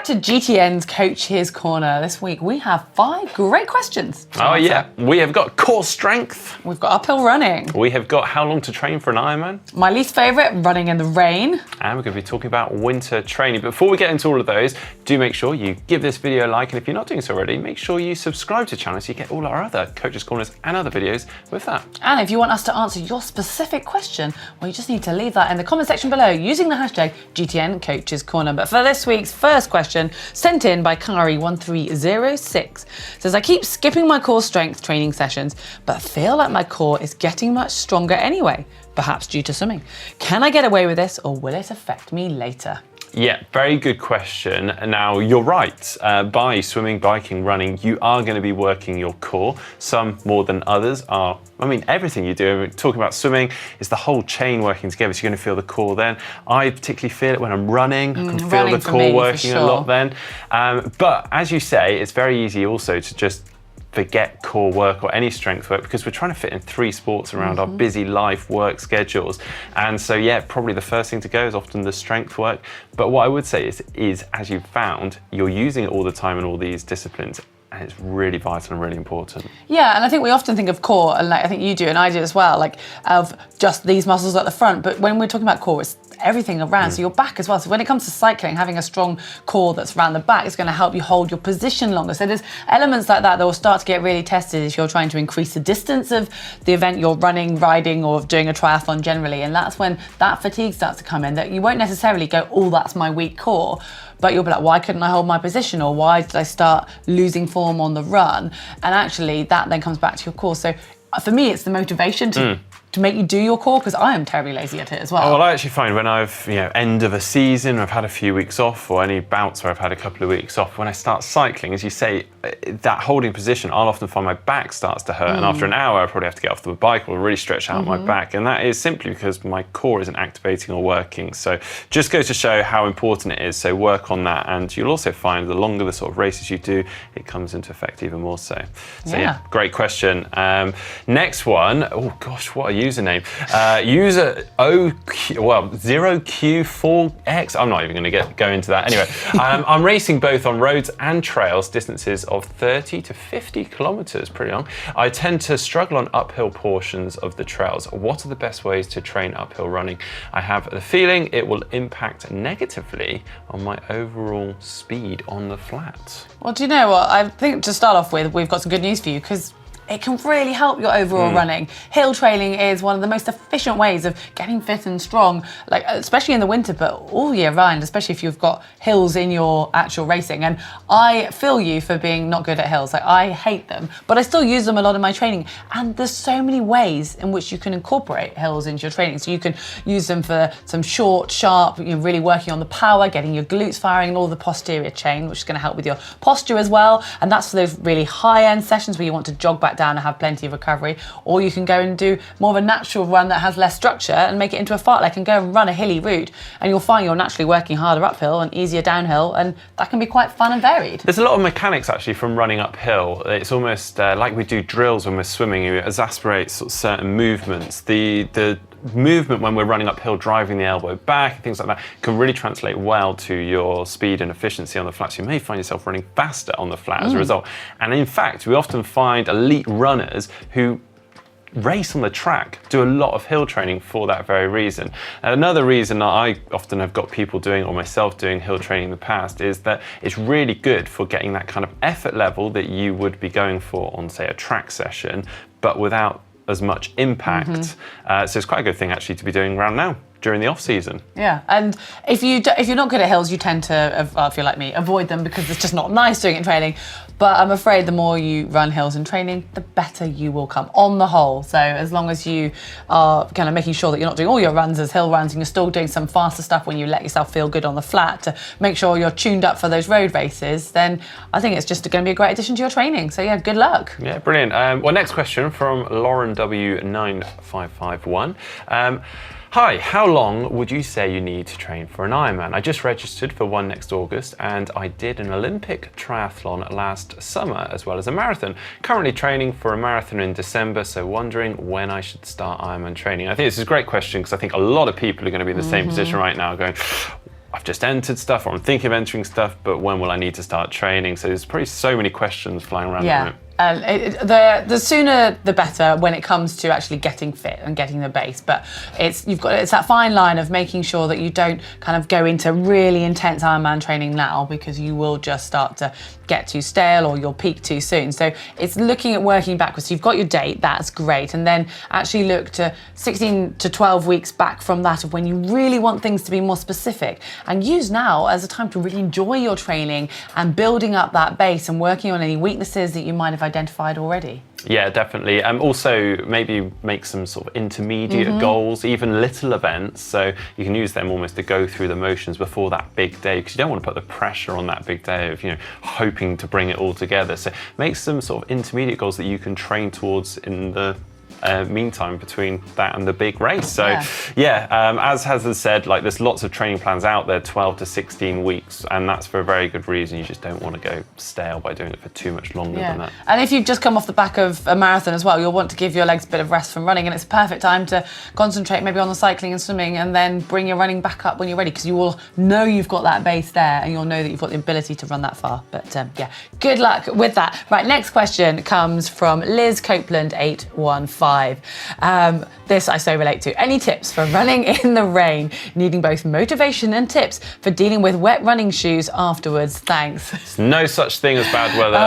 back to GTN's Coach's Corner. This week we have 5 great questions. Oh yeah, we have got core strength. We've got uphill running. We have got how long to train for an Ironman. My least favourite, running in the rain. And we're going to be talking about winter training. Before we get into all of those, do make sure you give this video a like, and if you're not doing so already, make sure you subscribe to the channel so you get all our other Coach's Corners and other videos with that. And if you want us to answer your specific question, well, you just need to leave that in the comment section below using the hashtag GTN Coach's Corner. But for this week's first question, sent in by Kari1306, says, I keep skipping my core strength training sessions, but feel like my core is getting much stronger anyway, perhaps due to swimming. Can I get away with this, or will it affect me later? Yeah, very good question. Now, you're right. By swimming, biking, running, you are going to be working your core. Some more than others are. I mean, everything you do, talking about swimming, is the whole chain working together. So you're going to feel the core then. I particularly feel it when I'm running. I can feel the core working a lot then. But as you say, it's very easy also to just forget core work or any strength work, because we're trying to fit in 3 sports around our busy life work schedules. And so yeah, probably the first thing to go is often the strength work. But what I would say is as you've found, you're using it all the time in all these disciplines, and it's really vital and really important. Yeah, and I think we often think of core, and like I think you do and I do as well, like of just these muscles at the front. But when we're talking about core, it's everything around, so your back as well. So when it comes to cycling, having a strong core that's around the back is going to help you hold your position longer. So there's elements like that that will start to get really tested if you're trying to increase the distance of the event you're running, riding, or doing a triathlon generally. And that's when that fatigue starts to come in, that you won't necessarily go, oh, that's my weak core, but you'll be like, why couldn't I hold my position? Or why did I start losing form on the run? And actually that then comes back to your core. So for me, it's the motivation to make you do your core, because I am terribly lazy at it as well. Oh, well, I actually find when I've, end of a season, I've had a few weeks off, or any bouts where I've had a couple of weeks off, when I start cycling, as you say, that holding position, I'll often find my back starts to hurt. And after an hour, I probably have to get off the bike or really stretch out my back. And that is simply because my core isn't activating or working. So just goes to show how important it is. So work on that. And you'll also find the longer the sort of races you do, it comes into effect even more so. So yeah, great question. Next one, oh gosh, what a username. User 0Q4X. I'm not even going to go into that. Anyway, I'm racing both on roads and trails, distances of 30 to 50 kilometers, pretty long. I tend to struggle on uphill portions of the trails. What are the best ways to train uphill running? I have the feeling it will impact negatively on my overall speed on the flat. Well, do you know what? I think to start off with, we've got some good news for you, because it can really help your overall running. Hill training is one of the most efficient ways of getting fit and strong, like especially in the winter, but all year round, especially if you've got hills in your actual racing. And I feel you for being not good at hills. Like, I hate them, but I still use them a lot in my training. And there's so many ways in which you can incorporate hills into your training. So you can use them for some short, sharp, really working on the power, getting your glutes firing, and all the posterior chain, which is going to help with your posture as well. And that's for those really high-end sessions where you want to jog back down and have plenty of recovery. Or you can go and do more of a natural run that has less structure and make it into a fartlek and go and run a hilly route, and you'll find you're naturally working harder uphill and easier downhill, and that can be quite fun and varied. There's a lot of mechanics actually from running uphill. It's almost like we do drills when we're swimming. You exasperate sort of certain movements. The movement when we're running uphill, driving the elbow back, things like that, can really translate well to your speed and efficiency on the flat. So you may find yourself running faster on the flat as a result. And in fact, we often find elite runners who race on the track do a lot of hill training for that very reason. Another reason that I often have got people doing, or myself doing, hill training in the past, is that it's really good for getting that kind of effort level that you would be going for on, say, a track session, but without as much impact. So it's quite a good thing actually to be doing around now during the off season. Yeah, and if you're not good at hills, you tend to, if you're like me, avoid them because it's just not nice doing it in training. But I'm afraid the more you run hills in training, the better you will come on the whole. So as long as you are kind of making sure that you're not doing all your runs as hill runs, and you're still doing some faster stuff when you let yourself feel good on the flat to make sure you're tuned up for those road races, then I think it's just going to be a great addition to your training. So yeah, good luck. Yeah, brilliant. Well, next question from Lauren W9551. Hi, how long would you say you need to train for an Ironman? I just registered for one next August, and I did an Olympic triathlon last summer as well as a marathon. Currently training for a marathon in December, so wondering when I should start Ironman training. I think this is a great question because I think a lot of people are going to be in the same position right now going, I've just entered stuff, or I'm thinking of entering stuff, but when will I need to start training? So there's probably so many questions flying around at the moment. The sooner the better when it comes to actually getting fit and getting the base, but it's that fine line of making sure that you don't kind of go into really intense Ironman training now, because you will just start to get too stale or you'll peak too soon. So it's looking at working backwards. So you've got your date, that's great, and then actually look to 16 to 12 weeks back from that of when you really want things to be more specific, and use now as a time to really enjoy your training and building up that base and working on any weaknesses that you might have identified already. Yeah, definitely. Also, maybe make some sort of intermediate goals, even little events, so you can use them almost to go through the motions before that big day, because you don't want to put the pressure on that big day of, hoping to bring it all together. So make some sort of intermediate goals that you can train towards in the meantime between that and the big race. So as Hazard said, like, there's lots of training plans out there, 12 to 16 weeks, and that's for a very good reason. You just don't want to go stale by doing it for too much longer than that. And if you've just come off the back of a marathon as well, you'll want to give your legs a bit of rest from running, and it's a perfect time to concentrate maybe on the cycling and swimming, and then bring your running back up when you're ready, because you will know you've got that base there and you'll know that you've got the ability to run that far. But good luck with that. Right, next question comes from Liz Copeland 815. This I so relate to. Any tips for running in the rain, needing both motivation and tips for dealing with wet running shoes afterwards? Thanks. There's no such thing as bad weather,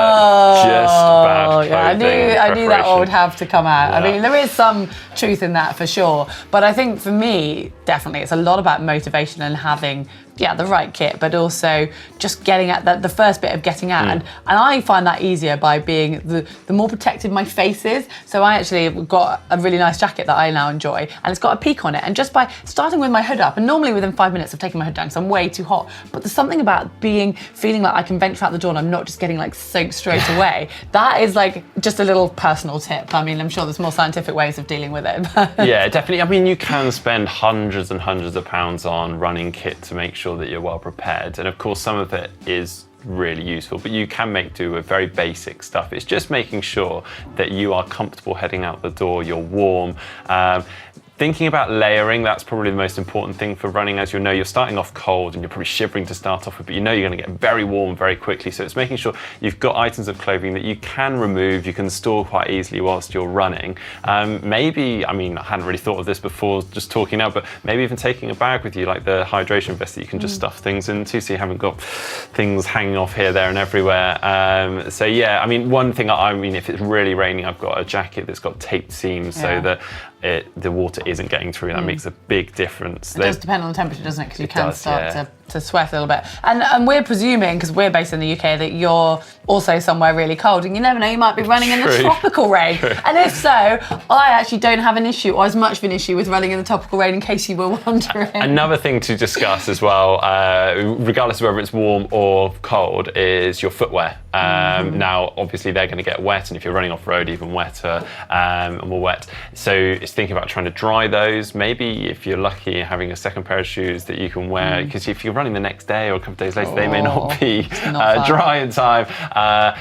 just bad clothing. I knew that one would have to come out. I mean, there is some truth in that for sure, but I think for me, definitely, it's a lot about motivation and having the right kit, but also just getting at the first bit of getting out. And I find that easier by being the more protected my face is. So I actually got a really nice jacket that I now enjoy, and it's got a peak on it. And just by starting with my hood up, and normally within 5 minutes of taking my hood down because I'm way too hot, but there's something about feeling like I can venture out the door and I'm not just getting like soaked straight away. That is like just a little personal tip. I mean, I'm sure there's more scientific ways of dealing with it. Yeah, definitely. I mean, you can spend hundreds and hundreds of pounds on running kit to make sure that you're well prepared, and of course some of it is really useful, but you can make do with very basic stuff. It's just making sure that you are comfortable heading out the door, you're warm. Thinking about layering, that's probably the most important thing for running. As you're starting off cold and you're probably shivering to start off with, but you're going to get very warm very quickly. So it's making sure you've got items of clothing that you can remove, you can store quite easily whilst you're running. Maybe, I mean, I hadn't really thought of this before just talking now, but maybe even taking a bag with you, like the hydration vest that you can just stuff things into, so you haven't got things hanging off here, there and everywhere. So yeah, I mean, one thing, if it's really raining, I've got a jacket that's got taped seams so that the water isn't getting through. That makes a big difference. It does depend on the temperature, doesn't it? Because you can start to sweat a little bit. And we're presuming, because we're based in the UK, that you're also somewhere really cold, and you never know, you might be running in the tropical rain. And if so, I actually don't have an issue, or as much of an issue, with running in the tropical rain, in case you were wondering. Another thing to discuss as well, regardless of whether it's warm or cold, is your footwear. Now, obviously, they're going to get wet, and if you're running off road, even wetter and more wet. So it's thinking about trying to dry those. Maybe if you're lucky, having a second pair of shoes that you can wear, because if you're running the next day or a couple of days later, they may not be dry in time.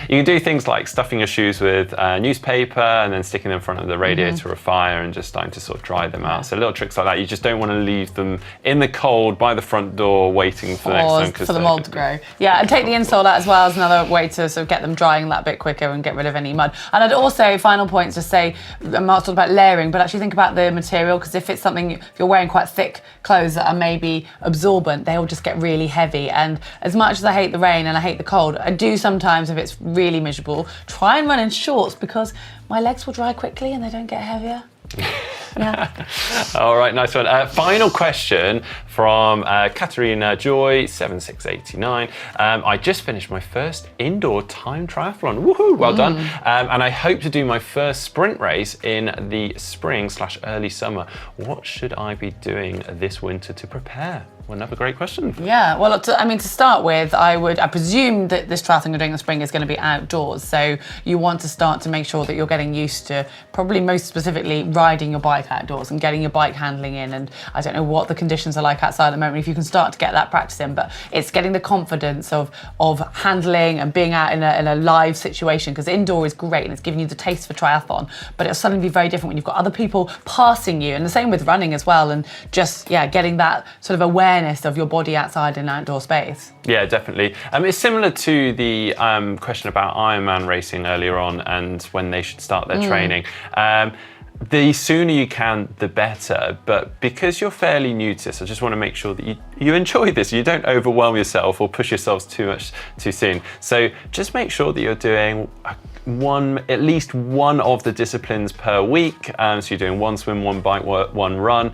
You can do things like stuffing your shoes with newspaper and then sticking them in front of the radiator or fire and just starting to sort of dry them out. So little tricks like that. You just don't want to leave them in the cold by the front door waiting for the next time. For the mold to grow. Yeah, and take the insole out as well as another way to sort of get them drying that bit quicker and get rid of any mud. And I'd also, final point to say, Mark talked about layering, but actually think about the material, because if it's something, if you're wearing quite thick clothes that are maybe absorbent, they'll just get really heavy. And as much as I hate the rain and I hate the cold, I do sometimes, if it's really miserable, try and run in shorts, because my legs will dry quickly and they don't get heavier. All right, nice one. Final question from Katerina Joy 7689. I just finished my first indoor time triathlon. Woohoo! Well done. And I hope to do my first sprint race in the spring/early summer. What should I be doing this winter to prepare? Well, another great question. Yeah, well, to start with, I presume that this triathlon you're doing in the spring is going to be outdoors. So you want to start to make sure that you're getting used to, probably most specifically, riding your bike outdoors and getting your bike handling in. And I don't know what the conditions are like outside at the moment, if you can start to get that practice in, but it's getting the confidence of handling and being out in a live situation, because indoor is great and it's giving you the taste for triathlon, but it'll suddenly be very different when you've got other people passing you. And the same with running as well. And just, getting that sort of awareness awareness of your body outside in an outdoor space. Yeah, definitely. It's similar to the question about Ironman racing earlier on and when they should start their training. The sooner you can, the better. But because you're fairly new to this, I just want to make sure that you enjoy this. You don't overwhelm yourself or push yourselves too much too soon. So just make sure that you're doing at least one of the disciplines per week. So you're doing one swim, one bike, one run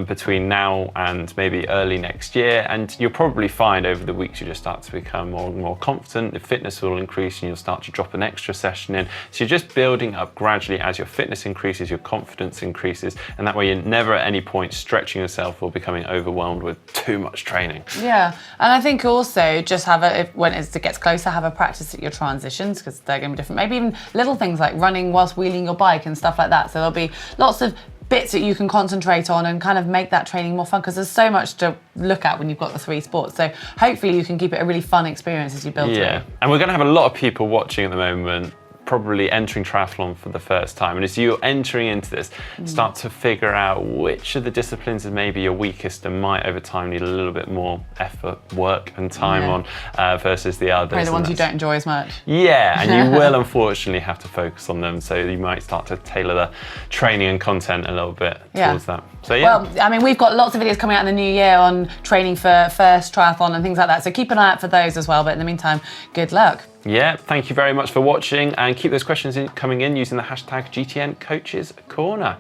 between now and maybe early next year. And you'll probably find over the weeks you just start to become more and more confident. The fitness will increase and you'll start to drop an extra session in. So you're just building up gradually as your fitness increases, your confidence increases, and that way you're never at any point stretching yourself or becoming overwhelmed with too much training. Yeah, and I think also just when it gets closer, have a practice at your transitions, because they're going to be different. Maybe even little things like running whilst wheeling your bike and stuff like that. So there'll be lots of bits that you can concentrate on and kind of make that training more fun, because there's so much to look at when you've got the 3 sports. So hopefully you can keep it a really fun experience as you build Yeah, through. and we're going to have a lot of people watching at the moment probably entering triathlon for the first time, and as you're entering into this, start to figure out which of the disciplines is maybe your weakest and might over time need a little bit more effort, work and time on versus the others. Probably the ones you don't enjoy as much. Yeah, and you will unfortunately have to focus on them, so you might start to tailor the training and content a little bit towards that. So yeah. Well, I mean, we've got lots of videos coming out in the new year on training for first triathlon and things like that, so keep an eye out for those as well. But in the meantime, good luck. Yeah, thank you very much for watching, and keep those questions coming in using the hashtag GTN Coaches Corner.